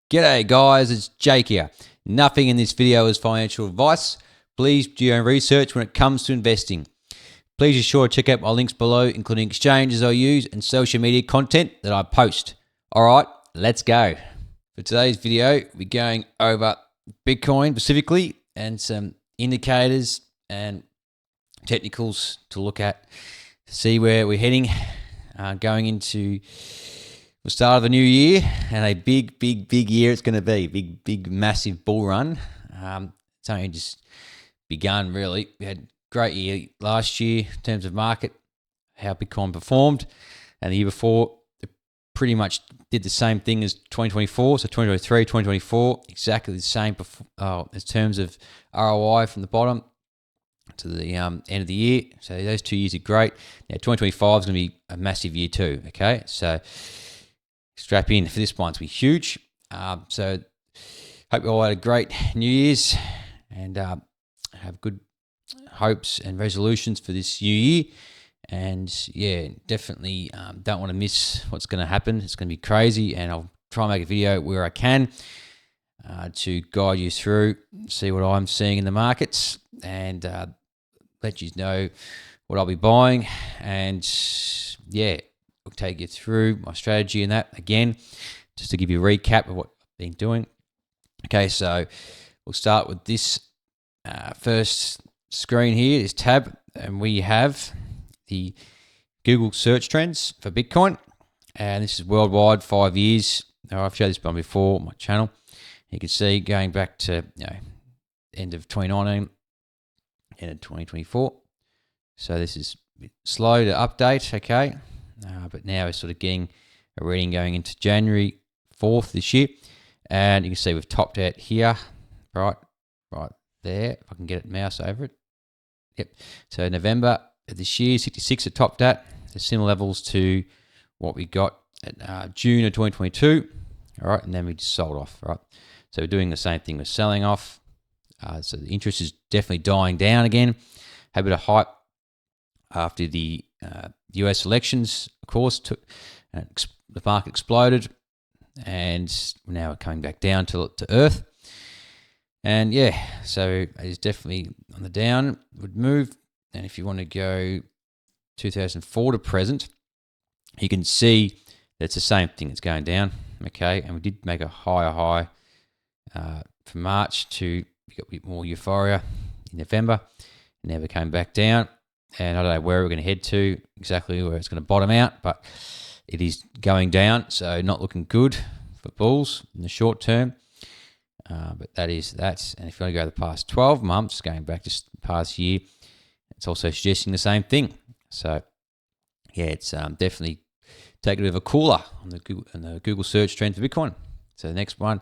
G'day guys, it's Jake here. Nothing in this video is financial advice. Please do your own research when it comes to investing. Please be sure to check out my links below, including exchanges I use and social media content that I post. Alright, let's go. For today's video, we're going over Bitcoin specifically and some indicators and technicals to look at to see where we're heading going into the start of the new year, and a big year it's going to be. Big, massive bull run. It's only just begun, really. We had a great year last year in terms of market, how Bitcoin performed, and the year before, it pretty much did the same thing as 2024. So 2023, 2024, exactly the same in terms of ROI from the bottom to the end of the year. So those 2 years are great. Now 2025 is going to be a massive year too. Okay, so strap in for this one. It's going to be huge. So hope you all had a great New Year's and have good hopes and resolutions for this new year. And yeah, definitely don't want to miss what's going to happen. It's going to be crazy, and I'll try and make a video where I can to guide you through, see what I'm seeing in the markets, and let you know what I'll be buying. And yeah, I'll take you through my strategy and that again, just to give you a recap of what I've been doing. Okay, so we'll start with this first screen here, this tab, and we have the Google search trends for Bitcoin, and this is worldwide, 5 years. Now, I've showed this one before on my channel. You can see going back to end of 2019, end of 2024. So this is a bit slow to update, okay, but now we're sort of getting a reading going into January 4th this year, and you can see we've topped out here, right there. If I can get it mouse over it. Yep. So November of this year, 66 are topped at. So similar levels to what we got at June of 2022. All right, and then we just sold off. Right. So we're doing the same thing. We're selling off. So the interest is definitely dying down again. Had a bit of hype after the US elections, of course. The market exploded, and now we're coming back down to earth. And yeah, so it's definitely on the downward move. And if you want to go 2004 to present, you can see that it's the same thing. It's going down, okay? And we did make a higher high from March to, we got a bit more euphoria in November. And now we came back down. And I don't know where we're going to head to, exactly where it's going to bottom out, but it is going down. So not looking good for bulls in the short term. But that is that. And if you want to go the past 12 months, going back just the past year, it's also suggesting the same thing. So yeah, it's definitely taking a bit of a cooler on the Google search trend for Bitcoin. So the next one,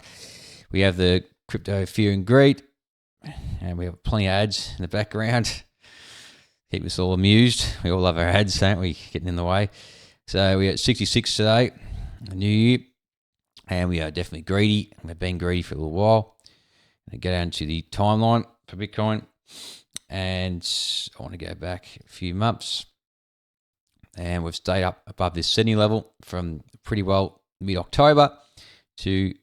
we have the crypto fear and greed, and we have plenty of ads in the background. Keep us all amused. We all love our ads, don't we? Getting in the way. So we're at 66 today, a new year. And we are definitely greedy. We've been greedy for a little while. And go down to the timeline for Bitcoin. And I want to go back a few months. And we've stayed up above this 70 level from pretty well mid-October to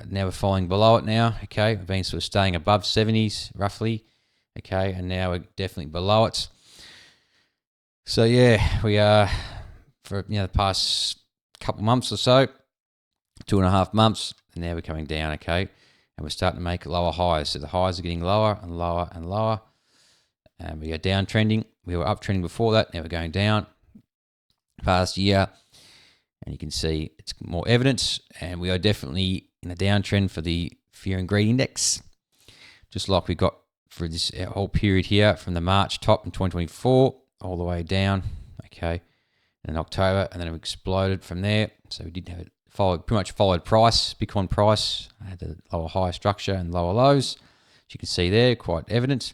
now we're falling below it now. Okay, we've been sort of staying above 70s roughly. Okay, and now we're definitely below it. So yeah, we are for the past couple months or so. 2.5 months, and now we're coming down, okay? And we're starting to make lower highs. So the highs are getting lower and lower and lower. And we are downtrending. We were uptrending before that. Now we're going down. Past year. And you can see it's more evidence. And we are definitely in a downtrend for the fear and greed index. Just like we got for this whole period here from the March top in 2024 all the way down, okay? And in October, and then it exploded from there. So we did have it. Pretty much followed price, Bitcoin price. I had the lower high structure and lower lows. As you can see there, quite evident.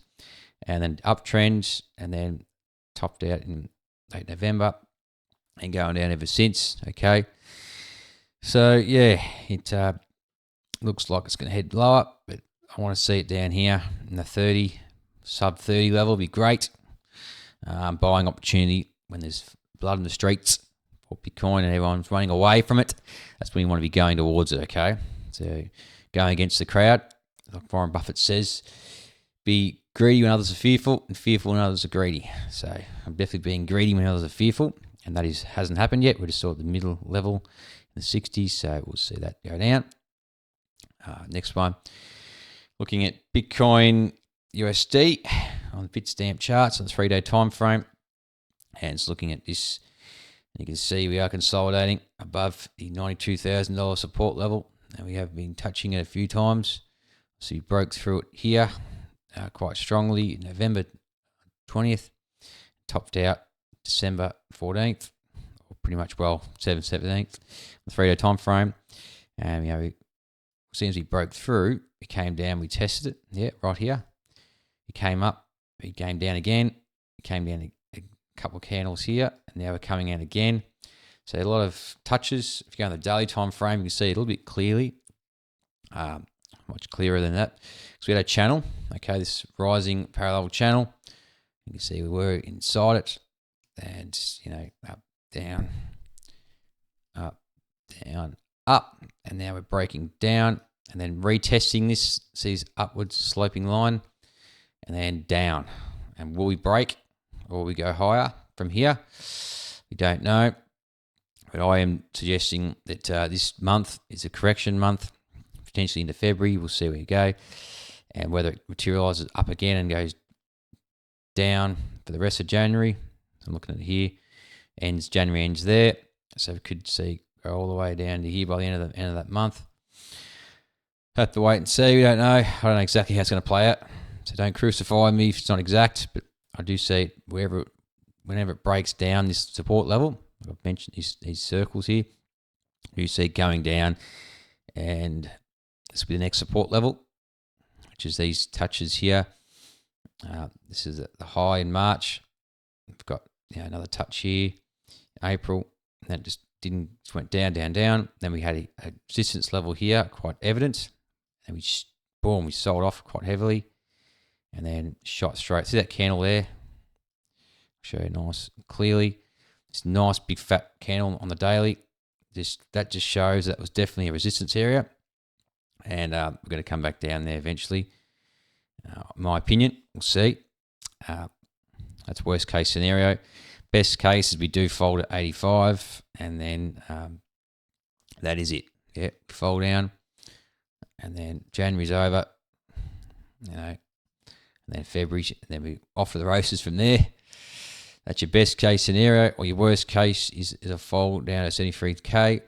And then uptrends, and then topped out in late November and going down ever since, okay? So, yeah, it looks like it's going to head lower, but I want to see it down here in the 30, sub 30 level would be great. Buying opportunity when there's blood in the streets for Bitcoin and everyone's running away from it. That's when you want to be going towards it, okay? So going against the crowd, like Warren Buffett says, be greedy when others are fearful and fearful when others are greedy. So I'm definitely being greedy when others are fearful, and that hasn't happened yet. We're just sort of the middle level in the 60s, so we'll see that go down. Next one, looking at Bitcoin USD on the Bitstamp charts on the 3-day time frame, and it's looking at this. You can see we are consolidating above the $92,000 support level, and we have been touching it a few times. So we broke through it here quite strongly November 20th, topped out December 14th, or pretty much 17th, the 3-day time frame. And as soon as we broke through, it came down, we tested it, right here. It came up, it came down again, it came down a couple of candles here, and now we're coming out again. So a lot of touches. If you go on the daily time frame, you can see it a little bit clearly, much clearer than that. So we had a channel, okay, this rising parallel channel. You can see we were inside it, and up, down, up, down, up, and now we're breaking down, and then retesting this, sees upwards sloping line, and then down. And will we break, or will we go higher from here? We don't know, but I am suggesting that this month is a correction month, potentially into February. We'll see where we go, and whether it materializes up again and goes down for the rest of January. I'm looking at it here, January ends there, so we could see go all the way down to here by the end of that month. Have to wait and see. We don't know. I don't know exactly how it's going to play out, so don't crucify me if it's not exact. But I do see it whenever it breaks down this support level. I've mentioned these circles here. You see it going down, and this will be the next support level, which is these touches here. This is the high in March. We've got another touch here, April, and that just went down. Then we had a resistance level here, quite evident, and we sold off quite heavily, and then shot straight. See that candle there? I'll show you nice and clearly. This nice big fat candle on the daily. That just shows that was definitely a resistance area, and we're going to come back down there eventually. My opinion, we'll see. That's worst case scenario. Best case is we do fold at 85, and then that is it. Yeah, fold down, and then January's over. And then February, and then we off to the races from there. That's your best case scenario, or your worst case is a fold down to 73k,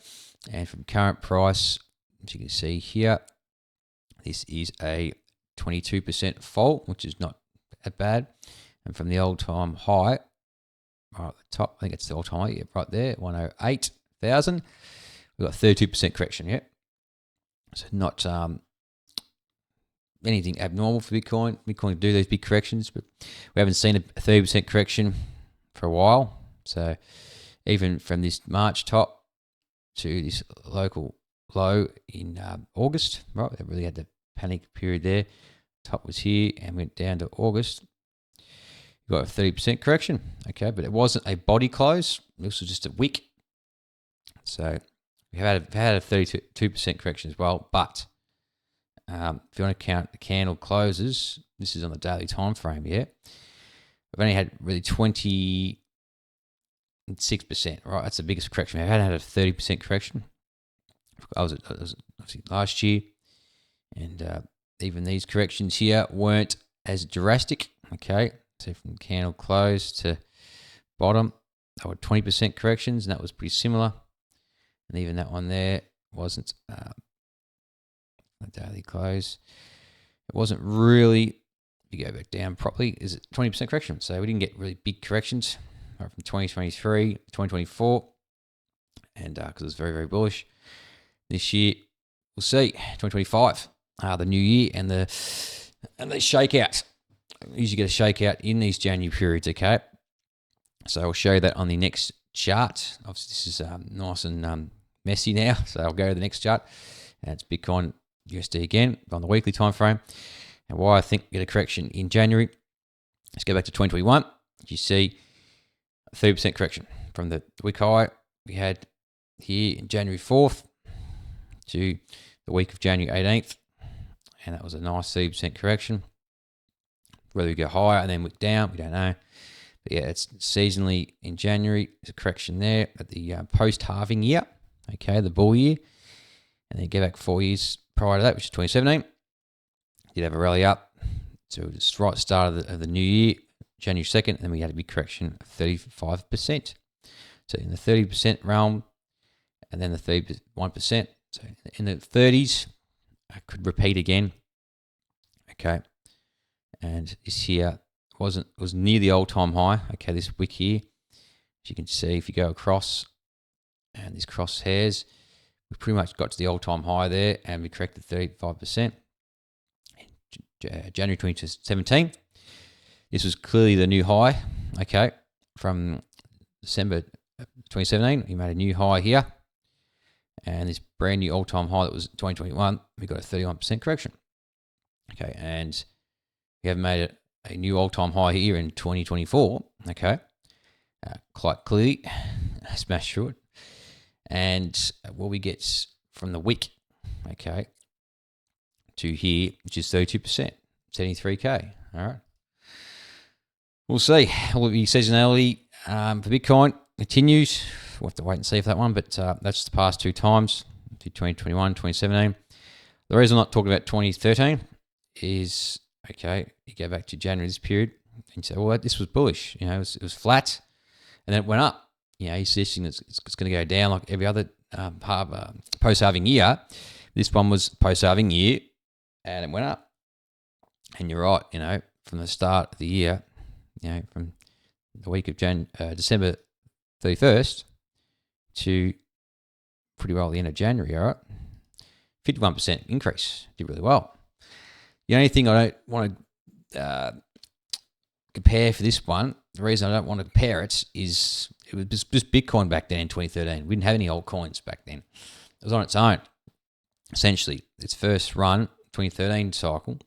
and from current price, as you can see here, this is a 22% fall, which is not that bad. And from the all-time high, right at the top, I think it's the all-time high, right there, 108,000. We've got 32% correction, yeah. So not anything abnormal for Bitcoin. Bitcoin can do these big corrections, but we haven't seen a 30% correction for a while. So even from this March top to this local low in August, right? They really had the panic period there. Top was here and went down to August. You got a 30% correction, okay, but it wasn't a body close. This was just a wick. So we have had a 32% correction as well. But if you want to count the candle closes, this is on the daily time frame. Yeah, we've only had really 26%. Right, that's the biggest correction. We haven't had a 30% correction. That was obviously last year, and even these corrections here weren't as drastic. Okay, so from candle close to bottom, they were 20% corrections, and that was pretty similar. And even that one there wasn't a daily close. It wasn't really, if you go back down properly, is it 20% correction? So we didn't get really big corrections right from 2023, 2024, and because it was very, very bullish. This year, we'll see, 2025, the new year, and the shakeout. You usually get a shakeout in these January periods, okay? So I'll show you that on the next chart. Obviously, this is nice and messy now, so I'll go to the next chart, and it's Bitcoin USD again on the weekly time frame. And why I think we get a correction in January. Let's go back to 2021. You see a 30% correction from the week high we had here in January 4th to the week of January 18th, and that was a nice 30% correction. Whether we go higher and then wick down, we don't know. But yeah, it's seasonally in January. There's a correction there at the post-halving year, okay, the bull year. And then go back 4 years prior to that, which is 2017. Did have a rally up to the right start of the new year, January 2nd, and then we had a big correction of 35%. So in the 30% realm, and then the 31%. So in the 30s, I could repeat again. Okay. And this here was near the all-time high. Okay, this wick here. As you can see, if you go across and these crosshairs, we pretty much got to the all-time high there, and we corrected 35%. January 2017. This was clearly the new high, okay, from December 2017. We made a new high here, and this brand new all-time high that was 2021, we got a 31% correction. Okay, and we have made a new all-time high here in 2024, okay, quite clearly, smashed through it. And what we get from the wick, okay, to here, which is 32%, 73K, all right. We'll see. Will it be seasonality for Bitcoin continues? We'll have to wait and see for that one, but that's the past two times, 2021, 2017. The reason I'm not talking about 2013 is, okay, you go back to January, this period, and you say, well, this was bullish. You know, it was flat, and then it went up. You know, he's suggesting it's going to go down like every other post-halving year. This one was post-halving year, and it went up. And you're right, you know, from the start of the year, you know, from the week of December 31st to pretty well the end of January, all right? 51% increase, did really well. The only thing I don't want to compare for this one, the reason I don't want to compare it is it was just Bitcoin back then in 2013. We didn't have any altcoins back then. It was on its own, essentially. Its first run, 2013 cycle,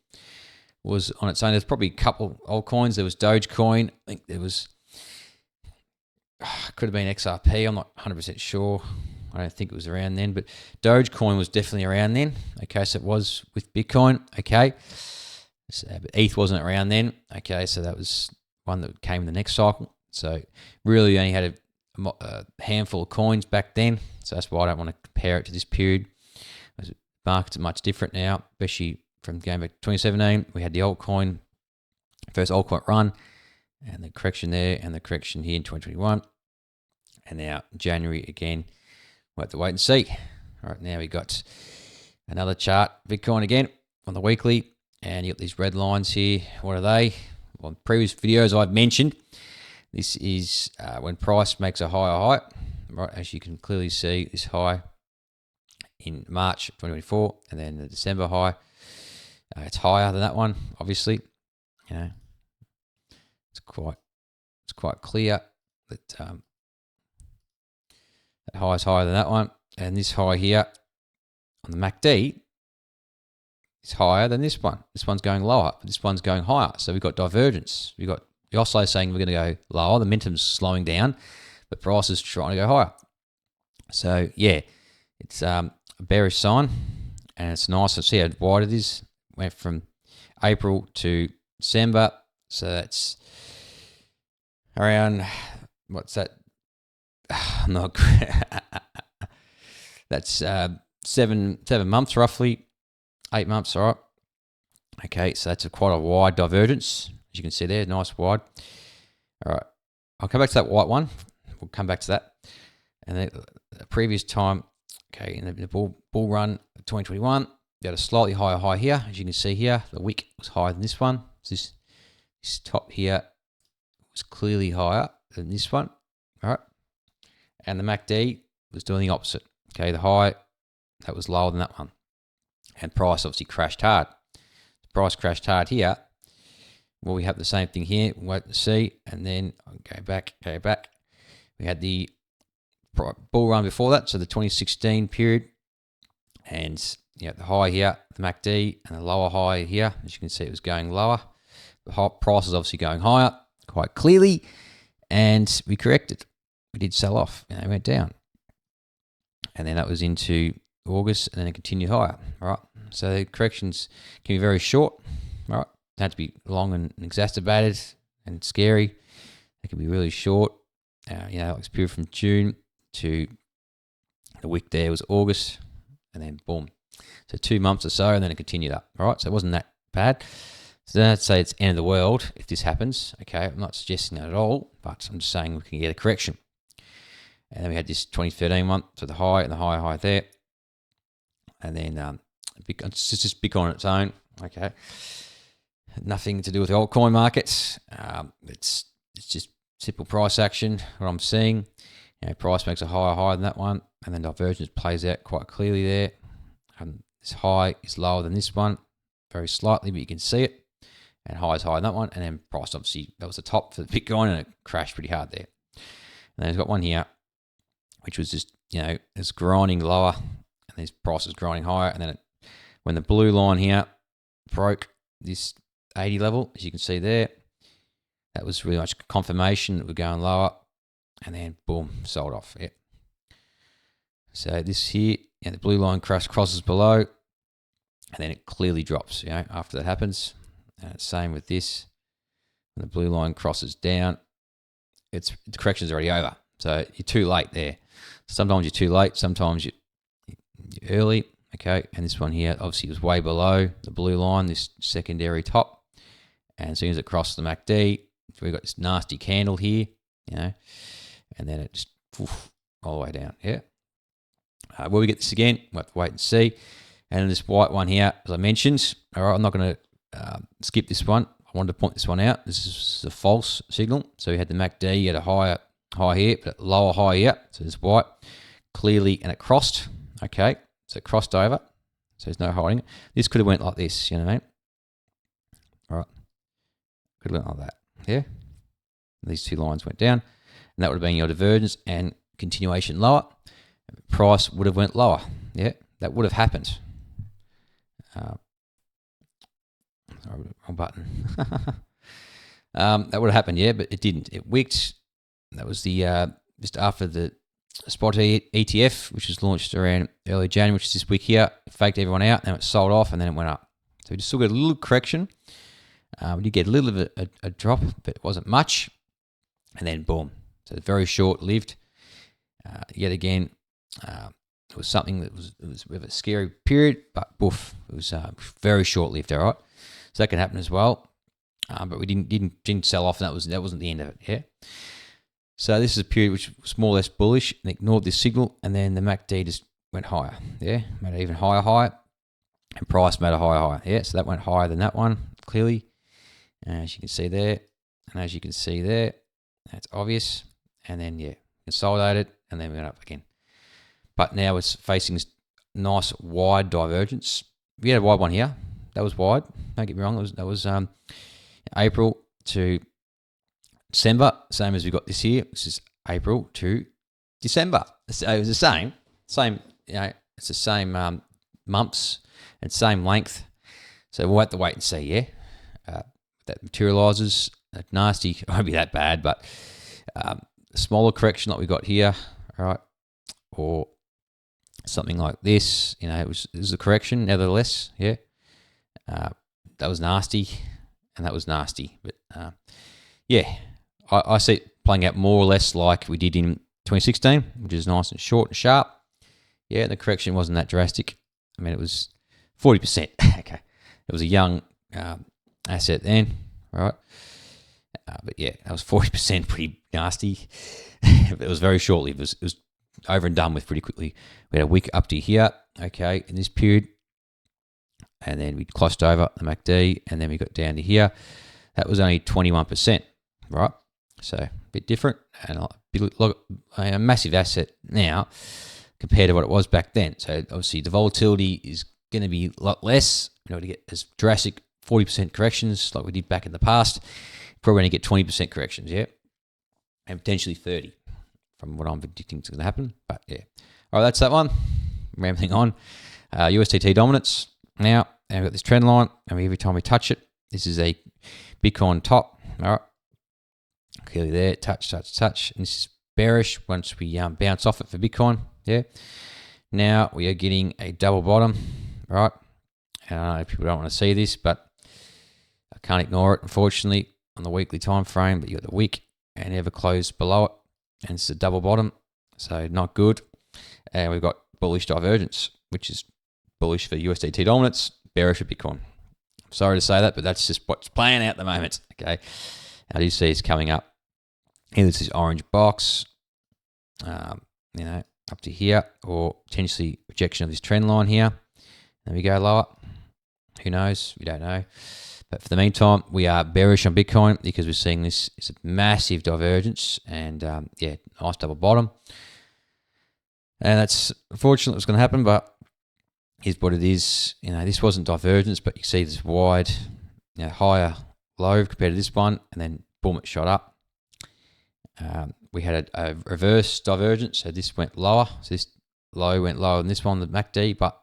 was on its own. There's probably a couple altcoins. There was Dogecoin. I think there was, could have been XRP. I'm not 100% sure. I don't think it was around then, but Dogecoin was definitely around then. Okay, so it was with Bitcoin. Okay, so, but ETH wasn't around then. Okay, so that was one that came in the next cycle. So really, you only had a handful of coins back then. So that's why I don't want to compare it to this period. The markets are much different now, especially from going back to 2017. We had the altcoin, first altcoin run, and the correction there, and the correction here in 2021. And now January again. We'll have to wait and see. All right, now we got another chart, Bitcoin again on the weekly, and you got these red lines here. What are they? Well, in previous videos I've mentioned, this is when price makes a higher high, right? As you can clearly see, this high in March 2024, and then the December high. It's higher than that one, obviously. You know, it's quite clear that that high is higher than that one, and this high here on the MACD is higher than this one. This one's going lower, but this one's going higher. So we've got divergence. We've got the oscillator saying we're going to go lower. The momentum's slowing down, but price is trying to go higher. So yeah, it's a bearish sign, and it's nice to see how wide it is. Went from April to December, so that's around, what's that? Not that's 7 months roughly, 8 months, all right. Okay, so that's quite a wide divergence, as you can see there, nice wide. All right, I'll come back to that white one. We'll come back to that. And then the previous time, okay, in the bull run, 2021, we had a slightly higher high here, as you can see here. The wick was higher than this one. So this top here was clearly higher than this one, all right. And the MACD was doing the opposite. Okay, the high, that was lower than that one. And price obviously crashed hard. The price crashed hard here. Well, we have the same thing here. We'll wait to see. And then go back. We had the bull run before that, so the 2016 period. And you know, the high here, the MACD, and the lower high here. As you can see, it was going lower. The price is obviously going higher, quite clearly. And we corrected. We did sell off, and it went down. And then that was into August, and then it continued higher. All right. So the corrections can be very short. All right. They have to be long and exacerbated and scary. They can be really short. You know, like this period from June to the week there was August, and then boom. So 2 months or so, and then it continued up. All right. So it wasn't that bad. So don't say it's the end of the world if this happens. Okay. I'm not suggesting that at all, but I'm just saying we can get a correction. And then we had this 2013 month to the high and the high there. And then it's just Bitcoin on its own. Okay. Nothing to do with the altcoin markets. It's just simple price action. What I'm seeing, you know, price makes a higher than that one, and then divergence plays out quite clearly there. This high is lower than this one, very slightly, but you can see it. And high is higher than that one, and then price obviously that was the top for the Bitcoin, and it crashed pretty hard there. And then it's got one here, which was just, you know, it's grinding lower, and this price is grinding higher, and then when the blue line here broke this 80 level, as you can see there, that was really much confirmation that we're going lower, and then boom, sold off. Yeah. So this here, you know, the blue line crosses below, and then it clearly drops, you know, after that happens. And it's same with this. When the blue line crosses down, the correction's already over. So you're too late there. Sometimes you're too late, sometimes you're early. Okay, and this one here obviously was way below the blue line, this secondary top. And as soon as it crossed the MACD, we've got this nasty candle here, you know, and then it just all the way down. Yeah. Will we get this again? We'll have to wait and see. And this white one here, as I mentioned, all right, I'm not going to skip this one. I wanted to point this one out. This is a false signal. So you had the MACD, you had a higher high here, but lower high here. So it's white clearly, and it crossed. Okay, so it crossed over. So there's no hiding it. This could have went like this, you know what I mean? All right, could have went like that. Yeah, these two lines went down, and that would have been your divergence and continuation lower. Price would have went lower. Yeah, that would have happened. Sorry, wrong button. That would have happened, yeah, but it didn't. It wicked. That was the just after the spot ETF, which was launched around early January, which is this week here. It faked everyone out, and it sold off, and then it went up. So we just still got a little correction. We did get a little bit of a drop, but it wasn't much. And then boom. So very short-lived. Yet again, it was something that was with a scary period, but boof, it was very short-lived. All right, so that can happen as well. But we didn't sell off, and that wasn't the end of it. Yeah. So this is a period which was more or less bullish and ignored this signal, and then the MACD just went higher. Yeah, made an even higher high, and price made a higher high. Yeah, so that went higher than that one clearly, as you can see there, and as you can see there, that's obvious. And then yeah, consolidated, and then we went up again. But now it's facing this nice wide divergence. We had a wide one here. That was wide. Don't get me wrong. That was April to December, same as we got this here. This is April to December. It was the same. You know, it's the same months and same length. So we'll have to wait and see. Yeah, that materializes. That nasty. It won't be that bad, but a smaller correction like we got here, all right, or something like this. You know, it was a correction, nevertheless. Yeah, that was nasty, and that was nasty. But yeah. I see it playing out more or less like we did in 2016, which is nice and short and sharp. Yeah, the correction wasn't that drastic. I mean, it was 40%. Okay. It was a young asset then, right? But yeah, that was 40%, pretty nasty. It was very shortly. It was over and done with pretty quickly. We had a week up to here, okay, in this period. And then we crossed over the MACD, and then we got down to here. That was only 21%, right? So a bit different, and a massive asset now compared to what it was back then. So obviously the volatility is going to be a lot less. You know, to get as drastic 40% corrections like we did back in the past, probably going to get 20% corrections, yeah, and potentially 30 from what I'm predicting is going to happen. But yeah, all right, that's that one. Rambling on. USDT dominance now, and we've got this trend line, and every time we touch it, this is a Bitcoin top. All right. Clearly there, touch. And this is bearish once we bounce off it for Bitcoin. Yeah. Now we are getting a double bottom, right? And I know people don't want to see this, but I can't ignore it, unfortunately, on the weekly time frame. But you got the wick and never closed below it, and it's a double bottom, so not good. And we've got bullish divergence, which is bullish for USDT dominance, bearish for Bitcoin. I'm sorry to say that, but that's just what's playing out at the moment. Okay, I do see it's coming up. Here, this is orange box, up to here, or potentially rejection of this trend line here. Then we go lower. Who knows? We don't know. But for the meantime, we are bearish on Bitcoin because we're seeing this is a massive divergence and nice double bottom. And that's unfortunately what's going to happen, but here's what it is. This wasn't divergence, but you see this wide, higher low compared to this one, and then boom, it shot up. We had a reverse divergence, so this went lower. So this low went lower than this one, the MACD, but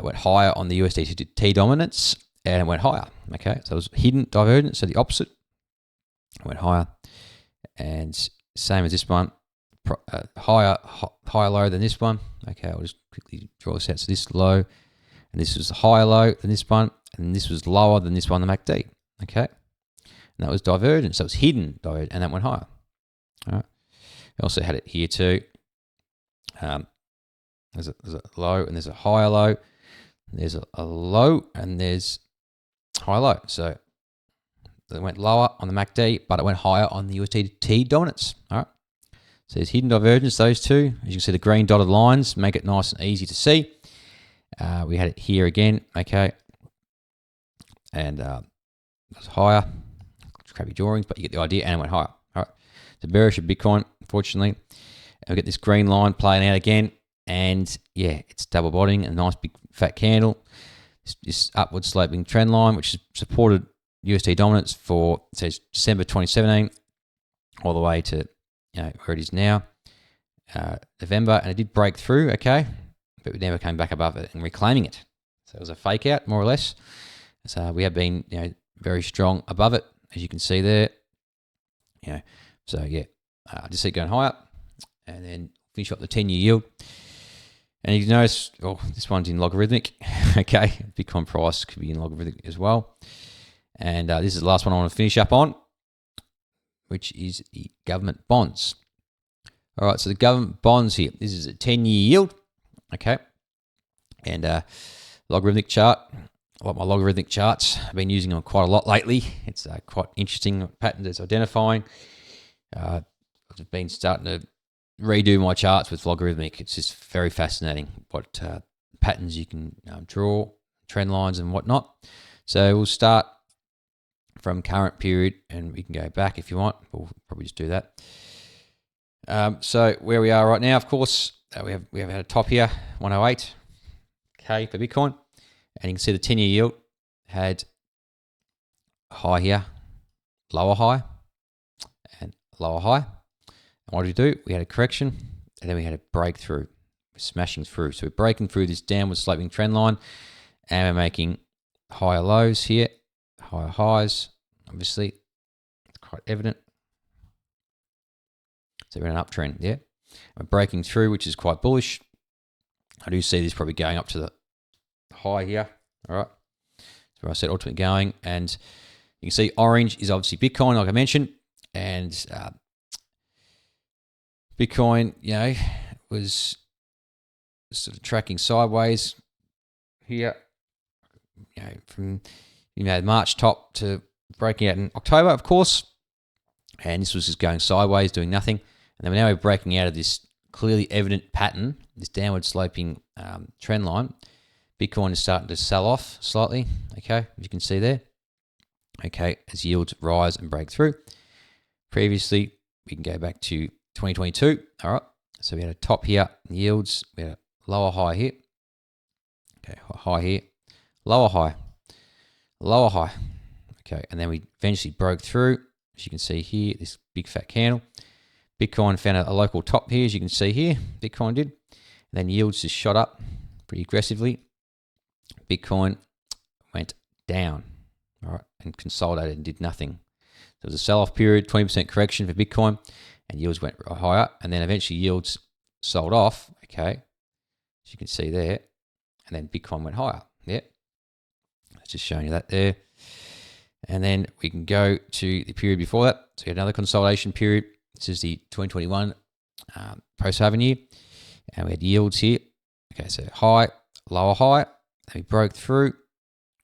went higher on the USDT dominance, and it went higher. Okay, so it was hidden divergence, so the opposite. It went higher, and same as this one, higher low than this one. Okay, I'll just quickly draw this out. So this low, and this was higher low than this one, and this was lower than this one, the MACD. Okay, and that was divergence. So it was hidden divergence, and that went higher. All right. We also had it here too. There's a low and there's a higher low. There's a low and there's high low. So it went lower on the MACD, but it went higher on the USDT dominance. All right. So there's hidden divergence, those two. As you can see, the green dotted lines make it nice and easy to see. We had it here again, okay. And it was higher. Crappy drawings, but you get the idea, and it went higher. All right. So bearish of Bitcoin, unfortunately. And we get this green line playing out again. And yeah, it's double bottoming, a nice big fat candle. This upward sloping trend line, which has supported USD dominance for, it says December 2017, all the way to where it is now, November, and it did break through, okay, but we never came back above it and reclaiming it. So it was a fake out, more or less. So we have been, very strong above it, as you can see there. So yeah, just see it going higher, and then finish up the 10-year yield. And you can notice, this one's in logarithmic, okay. Bitcoin price could be in logarithmic as well. And this is the last one I want to finish up on, which is the government bonds. All right, so the government bonds here. This is a 10-year yield, okay. And logarithmic chart. I like my logarithmic charts. I've been using them quite a lot lately. It's quite interesting patterns it's identifying. I've been starting to redo my charts with logarithmic. It's just very fascinating what patterns you can draw, trend lines and whatnot. So we'll start from current period, and we can go back if you want. We'll probably just do that. So where we are right now, of course, we have had a top here, 108 K for Bitcoin, and you can see the 10-year yield had a high here, lower high, and lower high. And what did we do? We had a correction, and then we had a breakthrough. We're smashing through. So we're breaking through this downward sloping trend line, and we're making higher lows here, higher highs. Obviously, it's quite evident. So we're in an uptrend, yeah. We're breaking through, which is quite bullish. I do see this probably going up to the high here. All right. So where I said ultimately going, and you can see orange is obviously Bitcoin, like I mentioned, and Bitcoin, was sort of tracking sideways here, from March top to breaking out in October, of course, and this was just going sideways, doing nothing, and then now we're breaking out of this clearly evident pattern, this downward sloping trend line. Bitcoin is starting to sell off slightly, okay, as you can see there, okay, as yields rise and break through. Previously, we can go back to 2022, all right, so we had a top here, yields, we had a lower high here, okay, high here, lower high, okay, and then we eventually broke through, as you can see here, this big fat candle. Bitcoin found a local top here, as you can see here, Bitcoin did, and then yields just shot up pretty aggressively. Bitcoin went down, all right, and consolidated and did nothing. So it was a sell-off period, 20% correction for Bitcoin, and yields went higher, and then eventually yields sold off, okay, as you can see there. And then Bitcoin went higher. Yeah. Just showing you that there. And then we can go to the period before that. So we had another consolidation period. This is the 2021 post-halving year. And we had yields here. Okay, so high, lower high. And we broke through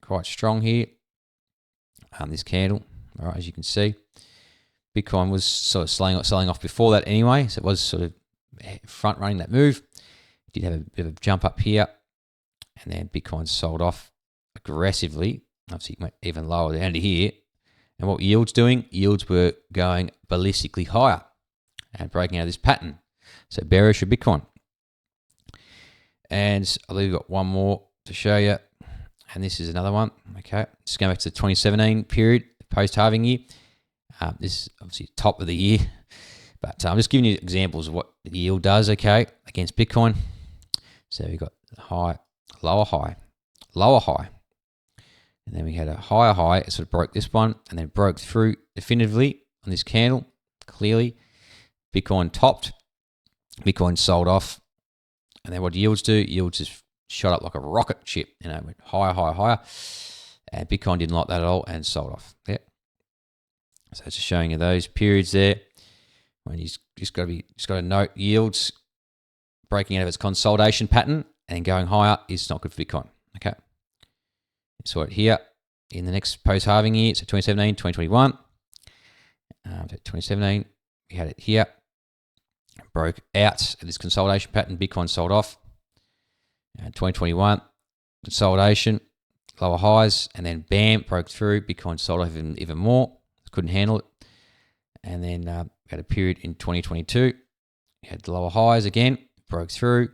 quite strong here. This candle, all right, as you can see. Bitcoin was sort of selling off before that anyway. So it was sort of front running that move. It did have a bit of a jump up here. And then Bitcoin sold off aggressively. Obviously, it went even lower down to here. And what yields doing? Yields were going ballistically higher and breaking out of this pattern. So bearish for Bitcoin. And I believe we've got one more to show you. And this is another one. Okay, just going back to the 2017 period, post-halving year. This is obviously top of the year. But I'm just giving you examples of what the yield does, okay, against Bitcoin. So we've got high, lower high, lower high. And then we had a higher high. It sort of broke this one and then broke through definitively on this candle, clearly. Bitcoin topped. Bitcoin sold off. And then what yields do? Yields just shot up like a rocket ship. You know, went higher, higher, higher. And Bitcoin didn't like that at all and sold off. Yeah. So it's just showing you those periods there. When you just got to note yields breaking out of its consolidation pattern and going higher is not good for Bitcoin. Okay. So it here in the next post-halving year, so 2017, 2021. 2017, we had it here. Broke out of this consolidation pattern. Bitcoin sold off. 2021, consolidation, lower highs, and then bam, broke through. Bitcoin sold off even more. Couldn't handle it. And then we had a period in 2022. We had the lower highs again, broke through.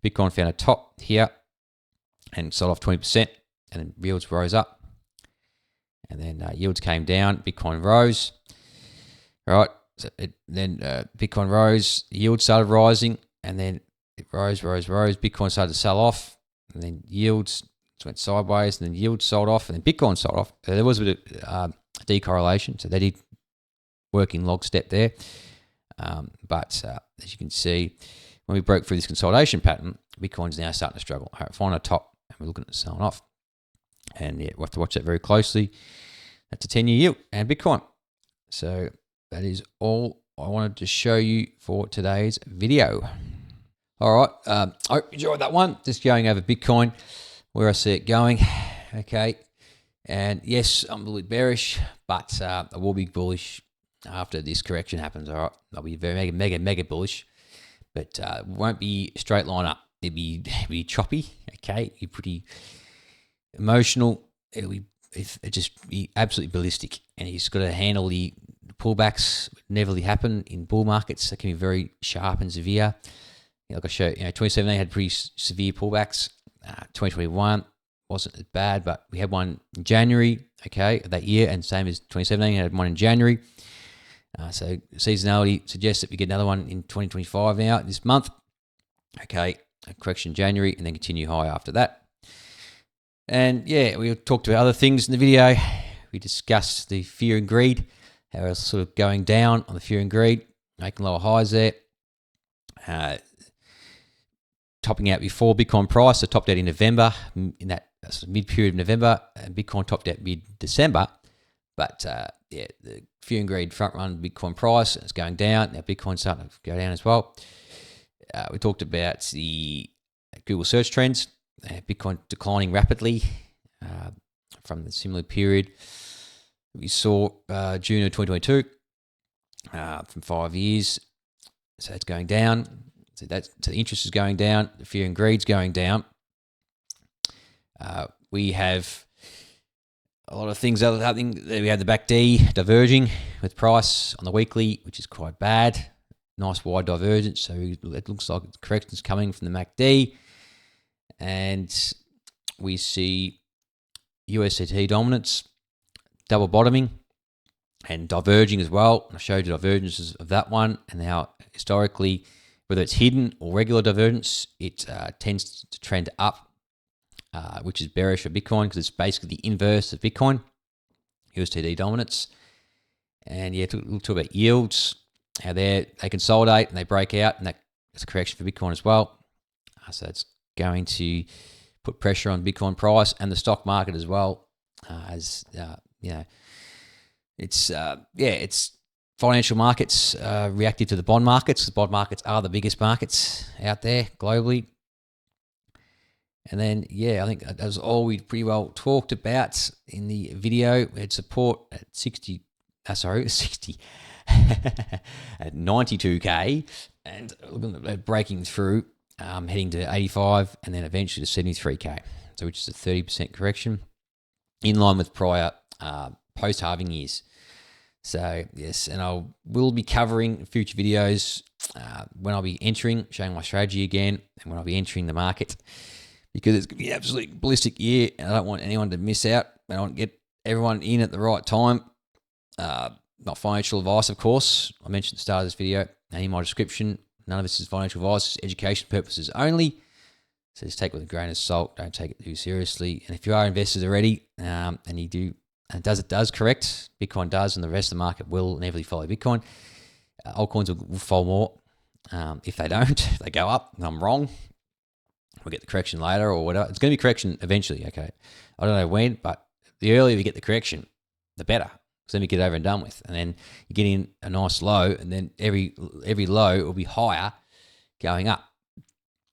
Bitcoin found a top here and sold off 20%. And then yields rose up. And then yields came down. Bitcoin rose. All right. So then Bitcoin rose. Yields started rising. And then it rose. Bitcoin started to sell off. And then yields went sideways. And then yields sold off. And then Bitcoin sold off. So there was a bit of decorrelation. So they did work in lockstep there. But as you can see, when we broke through this consolidation pattern, Bitcoin's now starting to struggle. All right, find a top. And we're looking at selling off. And yeah, we'll have to watch that very closely. That's a 10-year yield and Bitcoin. So that is all I wanted to show you for today's video. All right. I hope you enjoyed that one. Just going over Bitcoin, where I see it going. Okay. And yes, I'm a little bit bearish, but I will be bullish after this correction happens. All right. I'll be very mega bullish, but it won't be straight line up. It'll be choppy. Okay. It'll be pretty emotional. It'll just be absolutely ballistic, and he's got to handle the pullbacks. Never really happen in bull markets. They can be very sharp and severe. Like I showed, 2017 had pretty severe pullbacks. 2021 wasn't as bad, but we had one in January, okay, of that year, and same as 2017, had one in January. So seasonality suggests that we get another one in 2025 now, this month. Okay, a correction in January, and then continue high after that. And yeah, we talked about other things in the video. We discussed the fear and greed, how it's sort of going down on the fear and greed, making lower highs there. Topping out before Bitcoin price, so topped out in November, in that sort of mid-period of November, and Bitcoin topped out mid-December. But yeah, the fear and greed front run Bitcoin price, it's going down. Now Bitcoin's starting to go down as well. We talked about the Google search trends. Bitcoin declining rapidly from the similar period we saw June of 2022 from 5 years. So it's going down. So the interest is going down. The fear and greed's going down. We have a lot of things happening. We have the MACD diverging with price on the weekly, which is quite bad. Nice wide divergence. So it looks like the correction's coming from the MACD. And we see USDT dominance, double bottoming, and diverging as well. I showed you divergences of that one, and how historically, whether it's hidden or regular divergence, it tends to trend up, which is bearish for Bitcoin because it's basically the inverse of Bitcoin, USDT dominance. And yeah, we'll talk about yields, how they consolidate and they break out, and that's a correction for Bitcoin as well. So it's going to put pressure on Bitcoin price and the stock market as well. It's financial markets reactive to the bond markets. The bond markets are the biggest markets out there globally. And then, I think that was all we pretty well talked about in the video. We had support at 60 at 92K, and breaking through, heading to 85, and then eventually to 73K. So which is a 30% correction, in line with prior post-halving years. So yes, and will be covering future videos when I'll be entering, showing my strategy again, and when I'll be entering the market, because it's going to be an absolutely ballistic year, and I don't want anyone to miss out. I want to get everyone in at the right time. Not financial advice, of course. I mentioned at the start of this video and in my description, none of this is financial advice, it's education purposes only. So just take it with a grain of salt. Don't take it too seriously. And if you are investors already, and you do, and it does correct, Bitcoin does, and the rest of the market will inevitably follow Bitcoin. Altcoins will fall more. If they don't, if they go up, and I'm wrong, we'll get the correction later or whatever. It's going to be correction eventually, okay? I don't know when, but the earlier we get the correction, the better. So then we get over and done with. And then you get in a nice low, and then every low will be higher going up,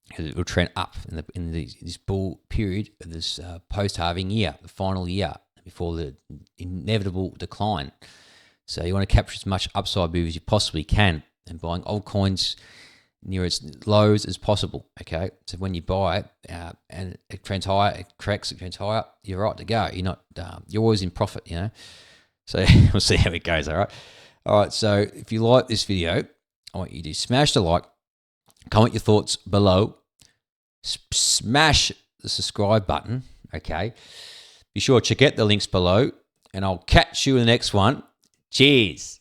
because it will trend up in this bull period of this post-halving year, the final year before the inevitable decline. So you want to capture as much upside move as you possibly can, and buying altcoins near its lows as possible, okay? So when you buy it and it trends higher, it corrects, it trends higher, you're right to go. You're always in profit, you know? So we'll see how it goes, all right? All right, so if you like this video, I want you to smash the like, comment your thoughts below, smash the subscribe button, okay? Be sure to check out the links below, and I'll catch you in the next one. Cheers.